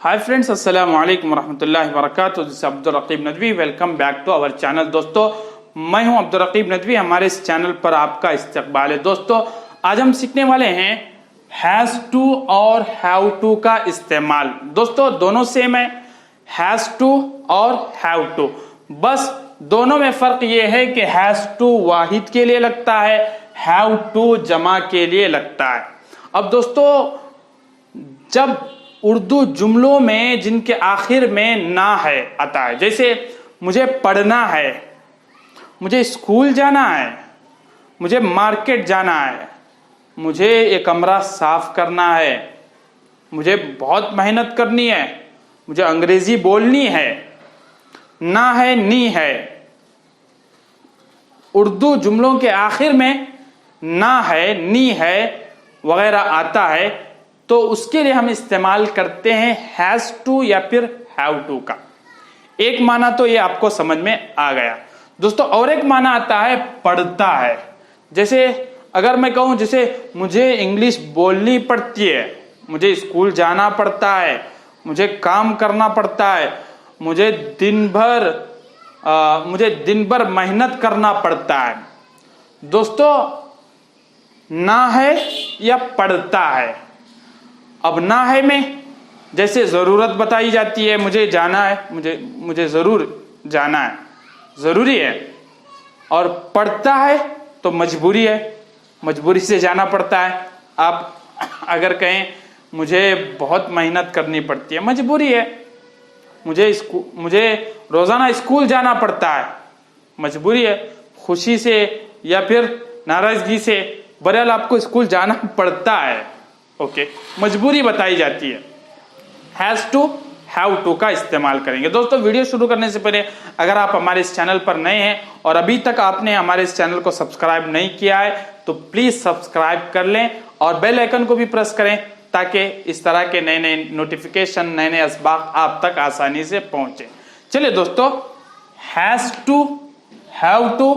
Hi friends, अस्सलाम वालेकुम रहमतुल्लाहि व बरकातहू। This Abdul Raqib Nadvi. Welcome back to our channel. दोस्तों, मैं हूं अब्दुल रकीब नदवी। हमारे इस चैनल पर आपका इस्तकबाल है। दोस्तों, आज हम सीखने वाले हैं हैज टू और हैव टू का इस्तेमाल। दोस्तों, दोनों सेम है, हैज टू और हैव टू। बस दोनों में फर्क ये है कि हैज टू वाहिद के लिए लगता है, हैव टू जमा के लिए लगता है। अब दोस्तों, जब उर्दू जुमलों में जिनके आखिर में ना है आता है, जैसे मुझे पढ़ना है, मुझे स्कूल जाना है, मुझे मार्केट जाना है, मुझे ये कमरा साफ करना है, मुझे बहुत मेहनत करनी है, मुझे अंग्रेजी बोलनी है, ना है नी है। उर्दू जुमलों के आखिर में ना है, नी है वगैरह आता है, तो उसके लिए हम इस्तेमाल करते हैं हैज टू या फिर हैव टू का। एक माना तो ये आपको समझ में आ गया। दोस्तों, और एक माना आता है पढ़ता है। जैसे अगर मैं कहूं, जैसे मुझे इंग्लिश बोलनी पड़ती है, मुझे स्कूल जाना पड़ता है, मुझे काम करना पड़ता है, मुझे दिन भर मेहनत करना पड़ता है। दोस्तों, ना है या पढ़ता है। अब ना है में जैसे जरूरत बताई जाती है, मुझे जाना है, मुझे जरूर जाना है, जरूरी है। और पड़ता है तो मजबूरी है, मजबूरी से जाना पड़ता है। आप अगर कहें मुझे बहुत मेहनत करनी पड़ती है, मजबूरी है। मुझे रोजाना स्कूल जाना पड़ता है, मजबूरी है। खुशी से या फिर नाराजगी से, बहरहाल आपको स्कूल जाना पड़ता है। ओके, मजबूरी बताई जाती है। हैज टू हैव टू का इस्तेमाल करेंगे। दोस्तों, वीडियो शुरू करने से पहले अगर आप हमारे इस चैनल पर नए हैं और अभी तक आपने हमारे इस चैनल को सब्सक्राइब नहीं किया है, तो प्लीज सब्सक्राइब कर लें और बेल आइकन को भी प्रेस करें, ताकि इस तरह के नए नए नोटिफिकेशन, नए नए असबाक आप तक आसानी से पहुंचे। चलिए दोस्तों, has to, have to.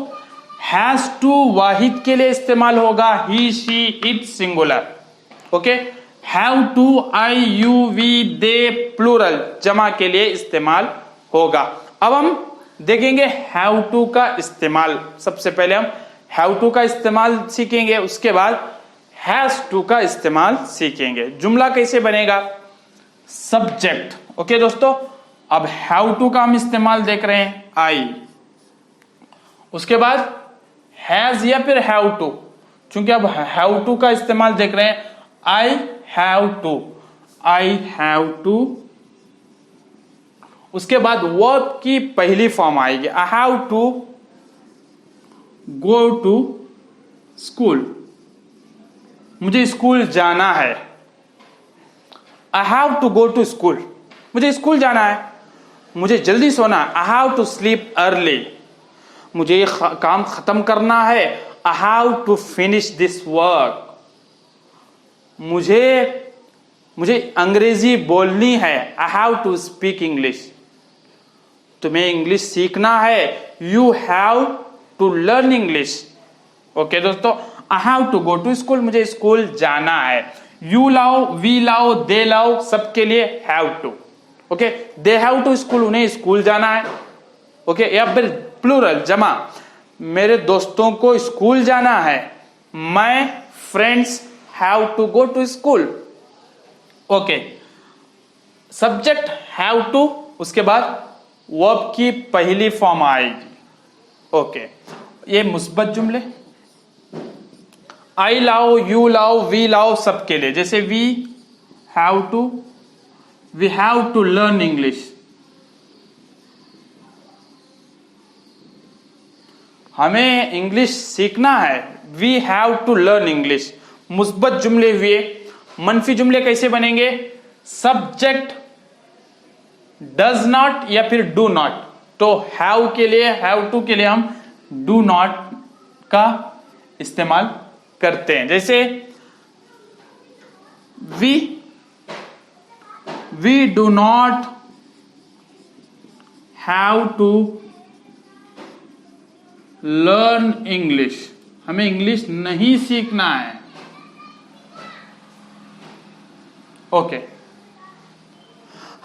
Has to वाहिद के लिए इस्तेमाल होगा, he, she, it singular. Okay, have to I, you, we, they plural जमा के लिए इस्तेमाल होगा। अब हम देखेंगे हैव टू का इस्तेमाल। सबसे पहले हम हैव टू का इस्तेमाल सीखेंगे, उसके बाद हैज टू का इस्तेमाल सीखेंगे। जुमला कैसे बनेगा? सब्जेक्ट। ओके दोस्तों, अब हैव टू का हम इस्तेमाल देख रहे हैं, आई। उसके बाद हैज या फिर हैव टू, चूंकि अब हैव टू का इस्तेमाल देख रहे हैं, I have to, I have to। उसके बाद वर्ब की पहली फॉर्म आएगी, I have to go to school। मुझे स्कूल जाना है, I have to go to school। मुझे स्कूल जाना है, मुझे जल्दी सोना है, I have to sleep early। मुझे ये काम खत्म करना है, I have to finish this work। मुझे अंग्रेजी बोलनी है, I have to speak English. तुम्हें इंग्लिश सीखना है, you have to learn English. Okay दोस्तों, I have to go to school, मुझे स्कूल जाना है। यू लाओ, वी लाओ, दे लाओ, सबके लिए have to. Okay, they have to school, उन्हें स्कूल जाना है। ओके, या फिर प्लूरल जमा, मेरे दोस्तों को स्कूल जाना है, my friends have to go to school। Okay, subject have to, उसके बाद वर्ब की पहली फॉर्म आएगी। ओके, ये मुस्बत जुमले, आई लाओ, यू लाओ, वी लाओ, सबके लिए। जैसे we have to learn English, हमें इंग्लिश सीखना है, we have to learn English. मुस्बत जुमले हुए। मनफी जुमले कैसे बनेंगे? सब्जेक्ट डज नॉट या फिर डू नॉट। तो हैव के लिए, हैव टू के लिए हम डू नॉट का इस्तेमाल करते हैं। जैसे we do not have to learn English, हमें इंग्लिश नहीं सीखना है। ओके,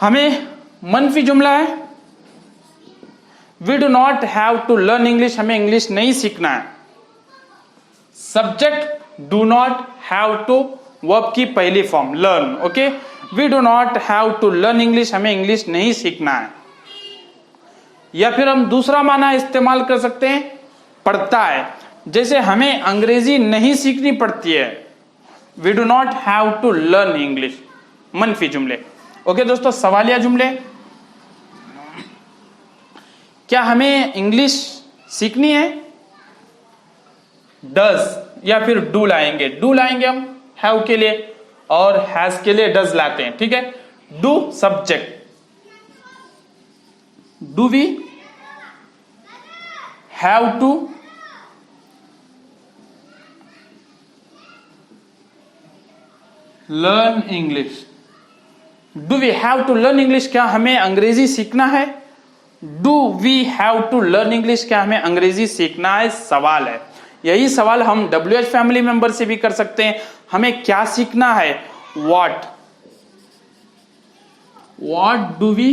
हमें मनफी जुमला है, we do not have to learn English, हमें इंग्लिश नहीं सीखना है। Subject do not have to, verb की पहली form learn, okay. We do not have to learn English, हमें इंग्लिश नहीं सीखना है। या फिर हम दूसरा माना इस्तेमाल कर सकते हैं, पढ़ता है, जैसे हमें अंग्रेजी नहीं सीखनी पड़ती है, we do not have to learn English, मनफी जुमले। ओके दोस्तों, सवालिया जुमले, क्या हमें इंग्लिश सीखनी है, डज या फिर डू लाएंगे, डू लाएंगे हम हैव के लिए और हैज के लिए डज लाते हैं, ठीक है। Do subject, do we have to learn English, do we have to learn English, क्या हमें अंग्रेजी सीखना है, do we have to learn English, क्या हमें अंग्रेजी सीखना है, सवाल है। यही सवाल हम WH फैमिली मेंबर से भी कर सकते हैं, हमें क्या सीखना है, what do we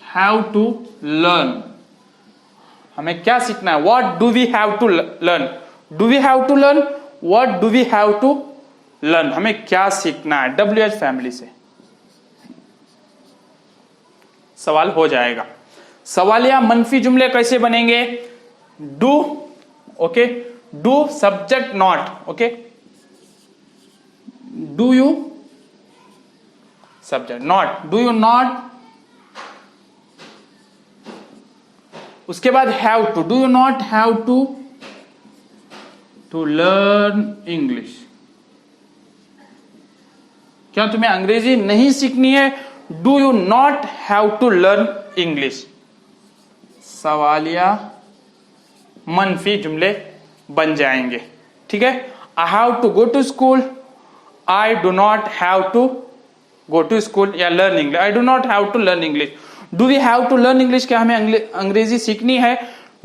have to learn, हमें क्या सीखना है, what do we have to learn, do we have to learn, what do we have to learn, हमें क्या सीखना है, WH फैमिली से सवाल हो जाएगा। सवालिया मनफी जुमले कैसे बनेंगे, do, okay, do subject not, okay, do you subject not, do you not, उसके बाद have to, do you not have to learn English, क्या तुम्हें अंग्रेजी नहीं सीखनी है, do you not have to learn English. सवालिया मनफी जुमले बन जाएंगे, ठीक है। I have to go to school, I do not have to go to school या learn English, I do not have to learn English. Do we have to learn English, क्या हमें अंग्रेजी सीखनी है,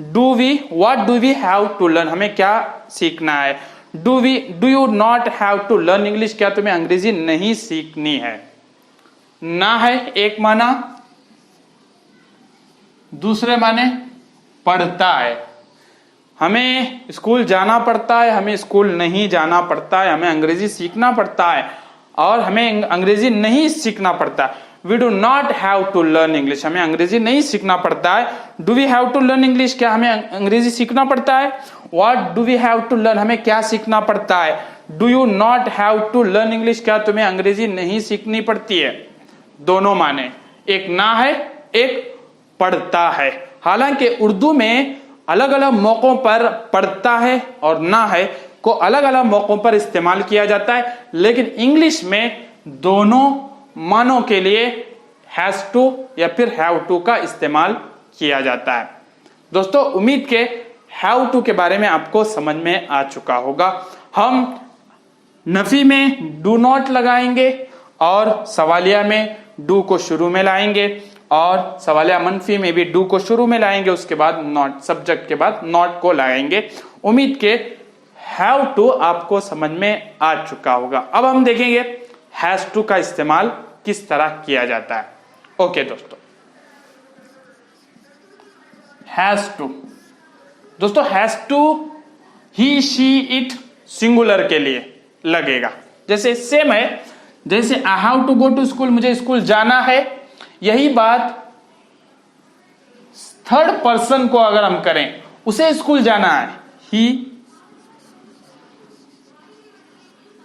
do we, what do we have to learn, हमें क्या सीखना है, do you not have to learn English, क्या तुम्हें अंग्रेजी नहीं सीखनी है। ना है एक माना, दूसरे माने पढ़ता है, हमें स्कूल जाना पड़ता है, हमें स्कूल नहीं जाना पड़ता है, हमें अंग्रेजी सीखना पड़ता है और हमें अंग्रेजी नहीं सीखना पड़ता। We do not have to learn English, हमें अंग्रेजी नहीं सीखना पड़ता है। Do we have to learn English, क्या हमें अंग्रेजी सीखना पड़ता है। What do we have to learn, हमें क्या सीखना पड़ता है। Do you not have to learn English, क्या तुम्हें अंग्रेजी नहीं सीखनी पड़ती है। दोनों माने, एक ना है, एक पढ़ता है। हालांकि उर्दू में अलग अलग मौकों पर पढ़ता है और ना है को अलग अलग मौकों पर इस्तेमाल किया जाता है, लेकिन इंग्लिश में दोनों मानों के लिए हैज टू या फिर हैव टू का इस्तेमाल किया जाता है। दोस्तों, उम्मीद के हैव टू के बारे में आपको समझ में आ चुका होगा। हम नफी में डू नॉट लगाएंगे और सवालिया में डू को शुरू में लाएंगे और सवालिया मनफी में भी डू को शुरू में लाएंगे, उसके बाद नॉट, सब्जेक्ट के बाद नॉट को लाएंगे। उम्मीद के हैव टू आपको समझ में आ चुका होगा। अब हम देखेंगे हैज टू का इस्तेमाल किस तरह किया जाता है। ओके दोस्तों, हैज टू, दोस्तों has to he, she, it singular के लिए लगेगा। जैसे सेम है, जैसे I have to go to school, मुझे स्कूल जाना है। यही बात थर्ड पर्सन को अगर हम करें, उसे स्कूल जाना है, ही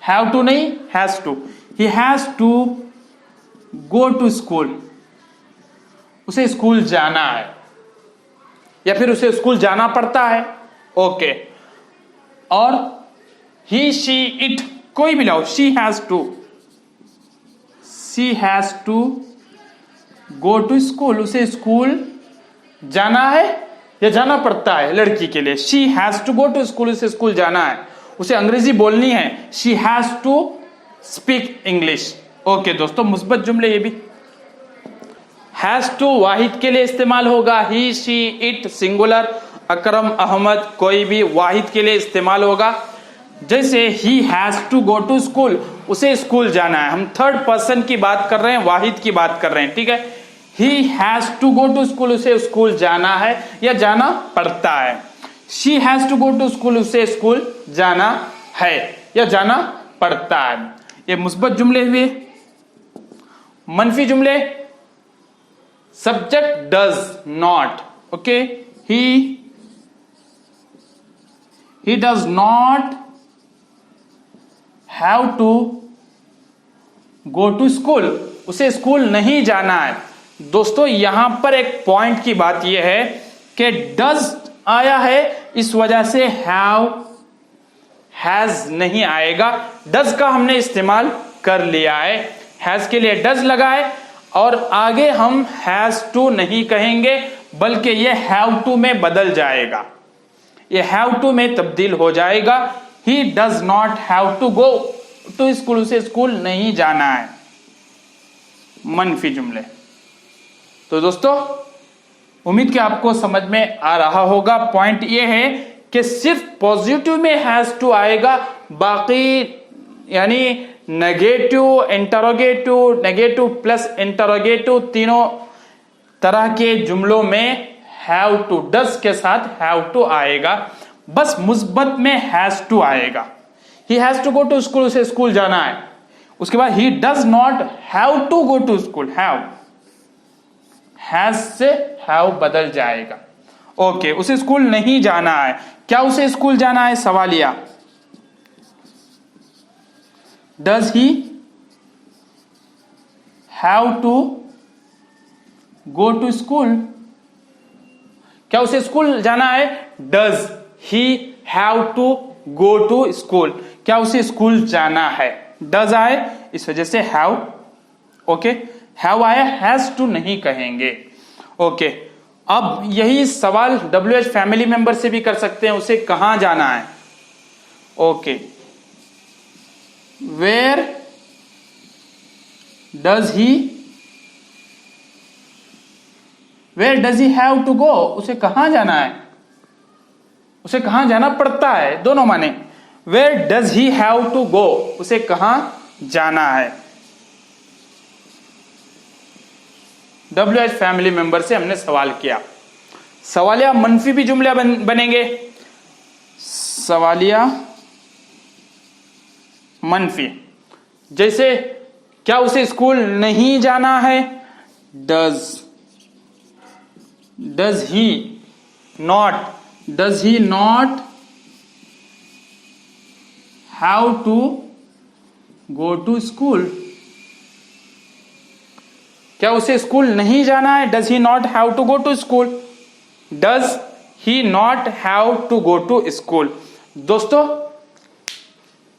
हैव टू नहीं, has to, he has to go to school, उसे स्कूल जाना है या फिर उसे स्कूल जाना पड़ता है। ओके, और ही, शी, इट कोई भी लाओ, she has to go to school, उसे स्कूल जाना है या जाना पड़ता है लड़की के लिए। She has to go to school, उसे स्कूल जाना है, उसे अंग्रेजी बोलनी है। She has to speak English. Okay दोस्तों, मुस्बत जुमले ये भी हैज टू वाहिद के लिए इस्तेमाल होगा, he, she, it singular, Akram, Ahmad कोई भी वाहिद के लिए इस्तेमाल होगा। जैसे he has to go to school, उसे स्कूल जाना है। हम थर्ड पर्सन की बात कर रहे हैं, वाहिद की बात कर रहे हैं, ठीक है। He has to go to school, उसे स्कूल जाना है या जाना पड़ता है। She has to go to school, उसे स्कूल जाना है या जाना पड़ता है। ये मुस्बत जुमले हुए। मनफी जुमले, subject does not, okay, he does not have to go to school, उसे स्कूल नहीं जाना है। दोस्तों यहां पर एक पॉइंट की बात यह है कि डज आया है, इस वजह से हैज नहीं आएगा। डज का हमने इस्तेमाल कर लिया है, हैज के लिए डज लगा है और आगे हम हैज टू नहीं कहेंगे बल्कि ये हैव टू में बदल जाएगा, ये हैव टू में तब्दील हो जाएगा। He does not have to go to school, उसे स्कूल नहीं जाना है। मनफी जुमले। तो दोस्तों उम्मीद कि आपको समझ में आ रहा होगा। पॉइंट ये है कि सिर्फ पॉजिटिव में हैज टू आएगा, बाकी यानी negative, interrogative, negative plus interrogative, तीनों तरह के जुमलों में हैव टू, डज के साथ हैव टू आएगा। बस मुस्बत में हैज टू आएगा। He has to go to school, उसे स्कूल जाना है। उसके बाद he does not have to go to school, has से हैव बदल जाएगा। ओके, उसे स्कूल नहीं जाना है। क्या उसे स्कूल जाना है? सवालिया। Does he have to go to school? क्या उसे स्कूल जाना है? Does he have to go to school? क्या उसे स्कूल जाना है? डज आए इस वजह से हैव, ओके, हैव आया, हैज टू नहीं कहेंगे। ओके, अब यही सवाल WH फैमिली मेंबर से भी कर सकते हैं, उसे कहां जाना है? Okay, where does he have to go? उसे कहां जाना है? उसे कहां जाना पड़ता है, दोनों माने। Where does he have to go? उसे कहां जाना है? WH फैमिली मेंबर से हमने सवाल किया। सवालिया मनफी भी जुमले बनेंगे। सवालिया मनफी, जैसे क्या उसे स्कूल नहीं जाना है? Does he not have to go to school? क्या उसे स्कूल नहीं जाना है? Does he not have to go to school? Does he not have to go to school? दोस्तों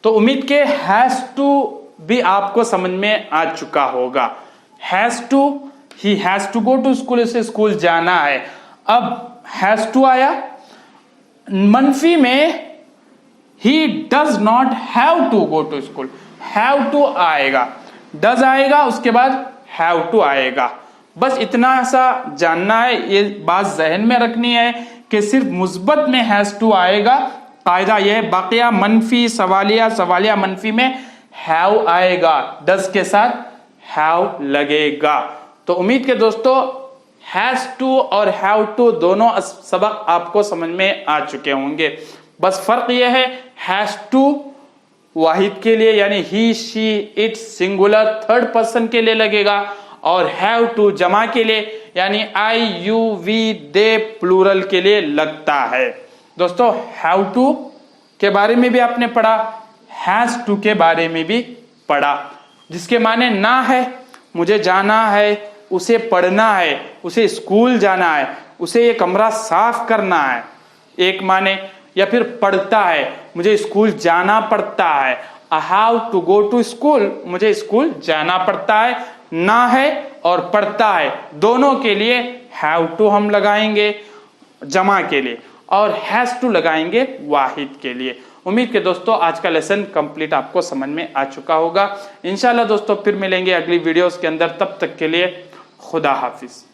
तो उम्मीद के हैज टू भी आपको समझ में आ चुका होगा। Has to, he has to go to school, उसे स्कूल जाना है। अब हैज टू आया। मनफी में he does not have to go to school, have to आएगा, डज आएगा, उसके बाद हैव टू आएगा। बस इतना सा जानना है, ये बात जहन में रखनी है कि सिर्फ मुस्बत में हैज टू आएगा। कायदा यह है, बाकिया मनफी, सवालिया मनफी में हैव आएगा, डज के साथ हैव लगेगा। तो उम्मीद के दोस्तों हैज टू और हैव टू दोनों सबक आपको समझ में आ चुके होंगे। बस फर्क यह है, हैज टू वाहिद के लिए यानी he, she, it singular third person के लिए लगेगा और हैव टू जमा के लिए यानी आई, यू, वी, दे प्लूरल के लिए लगता है। दोस्तों हैव टू के बारे में भी आपने पढ़ा, हैज टू के बारे में भी पढ़ा, जिसके माने ना है, मुझे जाना है, उसे पढ़ना है, उसे स्कूल जाना है, उसे ये कमरा साफ करना है, एक माने। या फिर पढ़ता है, मुझे स्कूल जाना पड़ता है, I have to go to school, मुझे स्कूल जाना पड़ता है। ना है और पढ़ता है, दोनों के लिए हैव टू हम लगाएंगे जमा के लिए और हैज टू लगाएंगे वाहिद के लिए। उम्मीद के दोस्तों आज का लेसन कंप्लीट आपको समझ में आ चुका होगा। इंशाल्लाह दोस्तों फिर मिलेंगे अगली वीडियोस के अंदर, तब तक के लिए खुदा हाफिज।